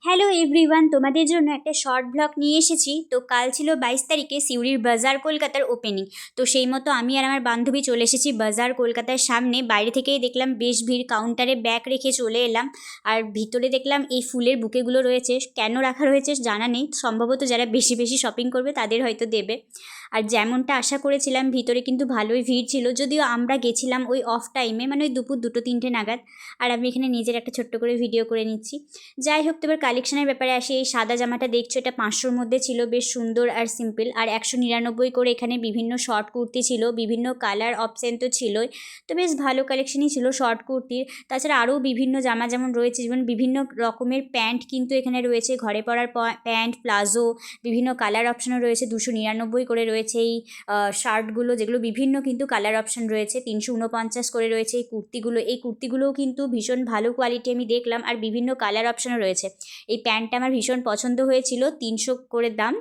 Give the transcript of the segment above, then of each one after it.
Hello everyone, তোমাদের জন্য একটা শর্ট ব্লগ নিয়ে এসেছি। তো কাল ছিল 22 তারিখে সিউড়ির বাজার কলকাতার ওপেনিং। তো সেই মতো আমি আর আমার বান্ধবী চলে এসেছি বাজার কলকাতার সামনে। বাইরে থেকেই দেখলাম বেশ ভিড়, কাউন্টারে ব্যাগ রেখে চলে এলাম। আর ভিতরে দেখলাম এই ফুলের বুকেগুলো রয়েছে, কেন রাখা রয়েছে জানা নেই, সম্ভবত যারা বেশি বেশি শপিং করবে তাদের হয়তো দেবে। আর যেমনটা আশা করেছিলাম ভিতরে কিন্তু ভালোই ভিড় ছিল, যদিও আমরা গেছিলাম ওই অফ টাইমে, মানে ওই দুপুর 2-3টে নাগাদ। আর আমি এখানে নিজের একটা ছোট্ট করে ভিডিও করে নিচ্ছি। যাই হোক, তো এবার কালেকশনের ব্যাপারে আসি। এই সাদা জামাটা দেখছো, এটা 500-র মধ্যে ছিল, বেশ সুন্দর আর সিম্পল। আর 199 করে এখানে বিভিন্ন শর্ট কুর্তি ছিল, বিভিন্ন কালার অপশান তো ছিলই। তো বেশ ভালো কালেকশনই ছিল শর্ট কুর্তির। তাছাড়া আরও বিভিন্ন জামা যেমন রয়েছে, যেমন বিভিন্ন রকমের প্যান্ট কিন্তু এখানে রয়েছে, ঘরে পরার প্যান্ট, প্লাজো, বিভিন্ন কালার অপশানও রয়েছে। 299 করে রয়েছে এই শার্টগুলো, যেগুলো বিভিন্ন কিন্তু কালার অপশান রয়েছে। 349 করে রয়েছে এই কুর্তিগুলো। এই কুর্তিগুলোও কিন্তু ভীষণ ভালো কোয়ালিটি আমি দেখলাম, আর বিভিন্ন কালার অপশানও রয়েছে। এই প্যান্টটা আমার ভীষণ পছন্দ হয়েছিল, 300 করে দাম।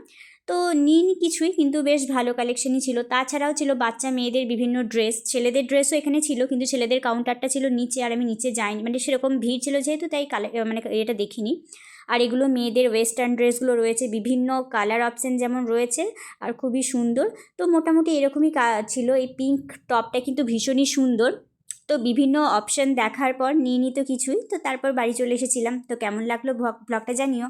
তো নিইনি কিছুই, কিন্তু বেশ ভালো কালেকশনই ছিল। তাছাড়াও ছিল বাচ্চা মেয়েদের বিভিন্ন ড্রেস, ছেলেদের ড্রেসও এখানে ছিল, কিন্তু ছেলেদের কাউন্টারটা ছিল নিচে, আর আমি নিচে যাইনি, মানে সেরকম ভিড় ছিল যেহেতু, তাই মানে এটা দেখিনি। আর এগুলো মেয়েদের ওয়েস্টার্ন ড্রেসগুলো রয়েছে, বিভিন্ন কালার অপশান যেমন রয়েছে, আর খুবই সুন্দর। তো মোটামুটি এরকমই ছিল। এই পিঙ্ক টপটা কিন্তু ভীষণই সুন্দর। তো বিভিন্ন অপশান দেখার পর নিয়ে নিত কিছুই, তো তারপর বাড়ি চলে এসেছিলাম। তো কেমন লাগলো ব্লগটা জানিও।